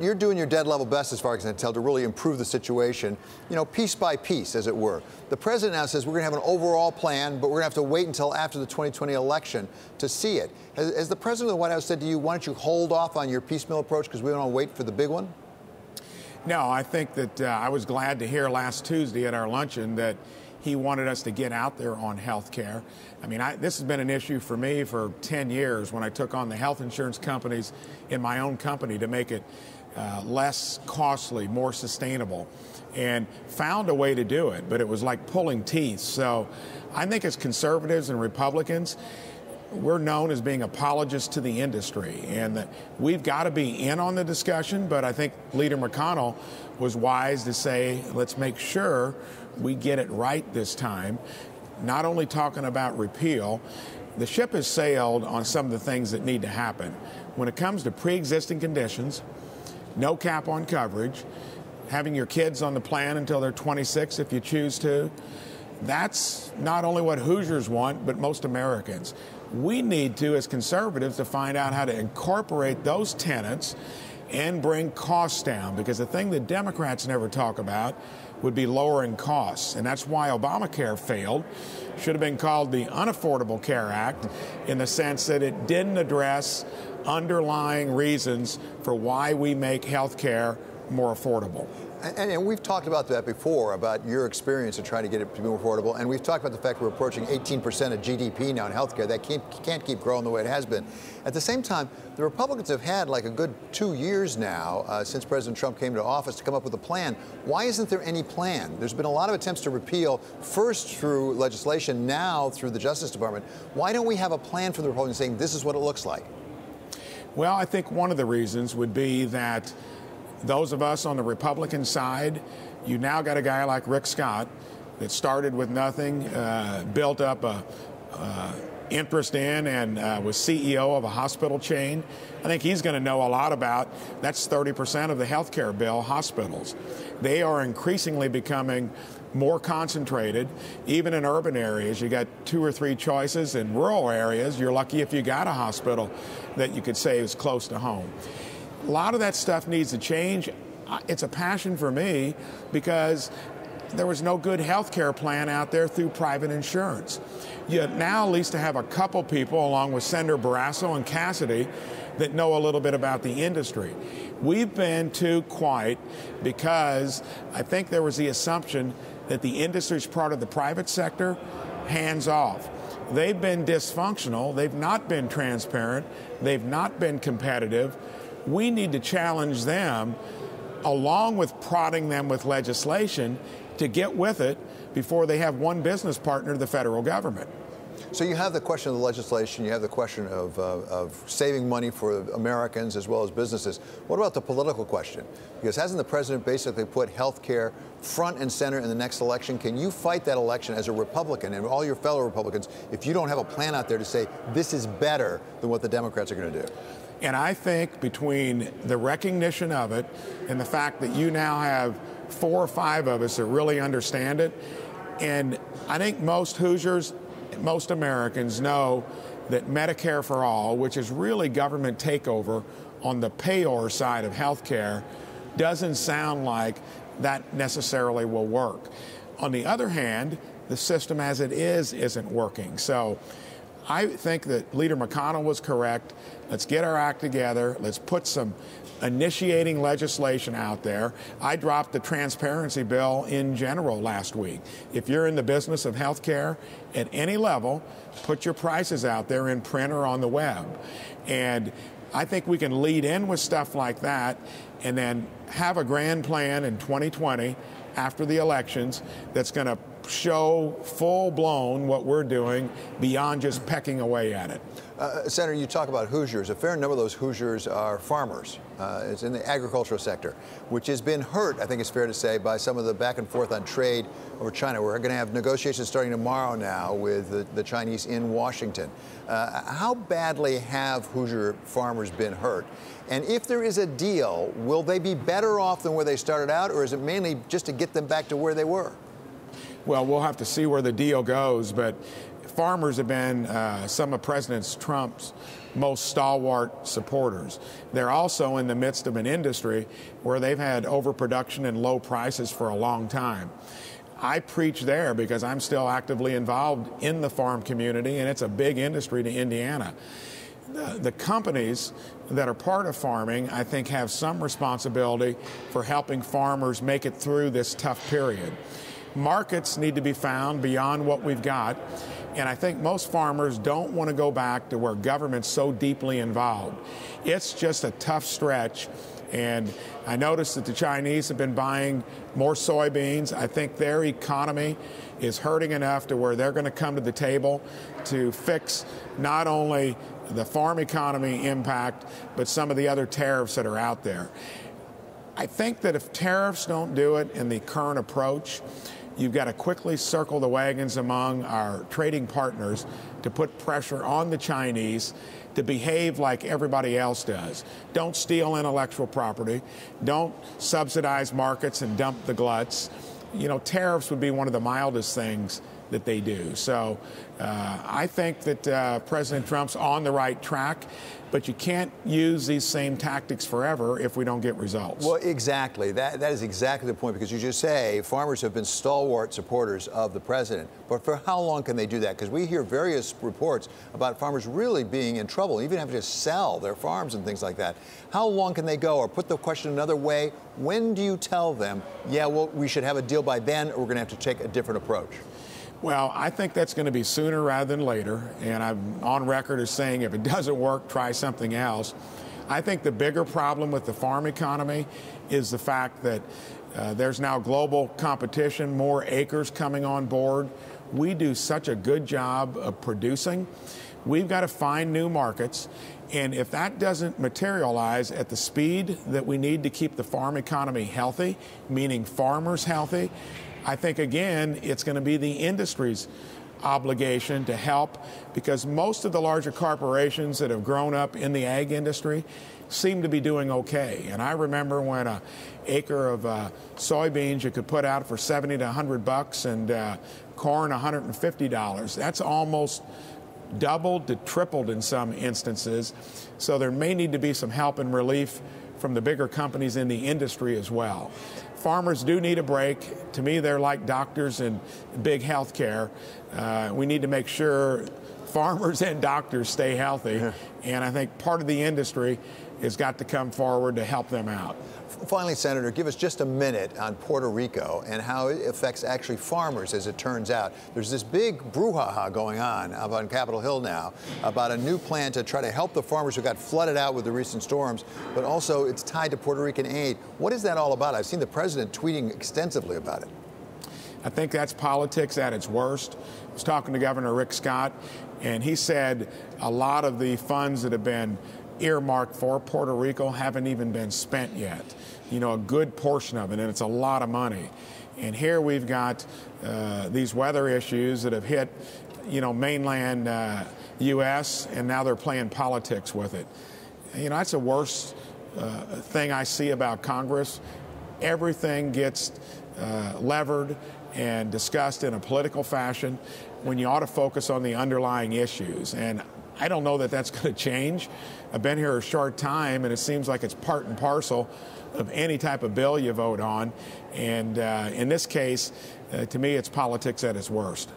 you're doing your dead level best, as far as I can tell, to really improve the situation, you know, piece by piece, as it were. The president now says we're going to have an overall plan, but we're going to have to wait until after the 2020 election to see it. Has the president of the White House said to you, why don't you hold off on your piecemeal approach because we want to wait for the big one? No, I think that I was glad to hear last Tuesday at our luncheon that he wanted us to get out there on health care. I mean, this has been an issue for me for 10 years when I took on the health insurance companies in my own company to make it less costly, more sustainable, and found a way to do it. But it was like pulling teeth. So I think as conservatives and Republicans, we're known as being apologists to the industry, and that we've got to be in on the discussion. But I think Leader McConnell was wise to say, let's make sure we get it right this time. Not only talking about repeal, the ship has sailed on some of the things that need to happen. When it comes to pre-existing conditions, no cap on coverage, having your kids on the plan until they're 26 if you choose to, that's not only what Hoosiers want, but most Americans. We need to, as conservatives, to find out how to incorporate those tenets and bring costs down, because the thing that Democrats never talk about would be lowering costs. And that's why Obamacare failed. Should have been called the Unaffordable Care Act, in the sense that it didn't address underlying reasons for why we make health care more affordable. And we've talked about that before, about your experience in trying to get it to be more affordable. And we've talked about the fact we're approaching 18% of GDP now in healthcare. That can't keep growing the way it has been. At the same time, the Republicans have had like a good 2 years now since President Trump came to office to come up with a plan. Why isn't there any plan? There's been a lot of attempts to repeal, first through legislation, now through the Justice Department. Why don't we have a plan for the Republicans saying this is what it looks like? Well, I think one of the reasons would be that those of us on the Republican side, you now got a guy like Rick Scott that started with nothing, built up a interest in and was CEO of a hospital chain. I think he's going to know a lot about, that's 30% of the health care bill, hospitals. They are increasingly becoming more concentrated, even in urban areas. You got 2 or 3 choices. In rural areas, you're lucky if you got a hospital that you could say is close to home. A lot of that stuff needs to change. It's a passion for me because there was no good health care plan out there through private insurance. You now at least to have a couple people, along with Senator Barrasso and Cassidy, that know a little bit about the industry. We've been too quiet because I think there was the assumption that the industry is part of the private sector, hands off. They've been dysfunctional. They've not been transparent. They've not been competitive. We need to challenge them, along with prodding them with legislation, to get with it before they have one business partner, the federal government. So you have the question of the legislation, you have the question of saving money for Americans as well as businesses. What about the political question? Because hasn't the president basically put health care front and center in the next election? Can you fight that election as a Republican and all your fellow Republicans if you don't have a plan out there to say this is better than what the Democrats are going to do? And I think between the recognition of it and the fact that you now have 4 or 5 of us that really understand it, and I think most Hoosiers, most Americans know that Medicare for all, which is really government takeover on the payor side of health care, doesn't sound like that necessarily will work. On the other hand, the system as it is isn't working. So I think that Leader McConnell was correct. Let's get our act together. Let's put some initiating legislation out there. I dropped the transparency bill in general last week. If you're in the business of health care at any level, put your prices out there in print or on the web. And I think we can lead in with stuff like that and then have a grand plan in 2020 after the elections that's going to show full-blown what we're doing beyond just pecking away at it. Senator, you talk about Hoosiers. A fair number of those Hoosiers are farmers. It's in the agricultural sector, which has been hurt, I think it's fair to say, by some of the back and forth on trade over China. We're going to have negotiations starting tomorrow now with the Chinese in Washington. How badly have Hoosier farmers been hurt? And if there is a deal, will they be better off than where they started out, or is it mainly just to get them back to where they were? Well, we'll have to see where the deal goes, but farmers have been some of President Trump's most stalwart supporters. They're also in the midst of an industry where they've had overproduction and low prices for a long time. I preach there because I'm still actively involved in the farm community, and it's a big industry to Indiana. The companies that are part of farming, I think, have some responsibility for helping farmers make it through this tough period. Markets need to be found beyond what we've got, and I think most farmers don't want to go back to where government's so deeply involved. It's just a tough stretch, and I noticed that the Chinese have been buying more soybeans. I think their economy is hurting enough to where they're going to come to the table to fix not only the farm economy impact, but some of the other tariffs that are out there. I think that if tariffs don't do it in the current approach, you've got to quickly circle the wagons among our trading partners to put pressure on the Chinese to behave like everybody else does. Don't steal intellectual property. Don't subsidize markets and dump the gluts. You know, tariffs would be one of the mildest things that they do. So I think that President Trump's on the right track, but you can't use these same tactics forever if we don't get results. Well, exactly. That is exactly the point, because you just say farmers have been stalwart supporters of the president. But for how long can they do that? Because we hear various reports about farmers really being in trouble, even having to sell their farms and things like that. How long can they go? Or put the question another way, when do you tell them, yeah, well, we should have a deal by then, or we're going to have to take a different approach? Well, I think that's going to be sooner rather than later, and I'm on record as saying if it doesn't work, try something else. I think the bigger problem with the farm economy is the fact that there's now global competition, more acres coming on board. We do such a good job of producing. We've got to find new markets, and if that doesn't materialize at the speed that we need to keep the farm economy healthy, meaning farmers healthy, I think, again, it's going to be the industry's obligation to help, because most of the larger corporations that have grown up in the ag industry seem to be doing okay. And I remember when an acre of soybeans you could put out for $70 to $100 and corn $150. That's almost doubled to tripled in some instances. So there may need to be some help and relief from the bigger companies in the industry as well. Farmers do need a break. To me, they're like doctors in big health care. We need to make sure farmers and doctors stay healthy. Yeah. And I think part of the industry has got to come forward to help them out. Finally, Senator, give us just a minute on Puerto Rico and how it affects actually farmers, as it turns out. There's this big brouhaha going on up on Capitol Hill now about a new plan to try to help the farmers who got flooded out with the recent storms, but also it's tied to Puerto Rican aid. What is that all about? I've seen the president tweeting extensively about it. I think that's politics at its worst. I was talking to Governor Rick Scott, and he said a lot of the funds that have been earmarked for Puerto Rico haven't even been spent yet. You know, a good portion of it, and it's a lot of money. And here we've got these weather issues that have hit, you know, mainland U.S., and now they're playing politics with it. You know, that's the worst thing I see about Congress. Everything gets levered and discussed in a political fashion when you ought to focus on the underlying issues. And I don't know that that's going to change. I've been here a short time, and it seems like it's part and parcel of any type of bill you vote on. And in this case, to me, it's politics at its worst.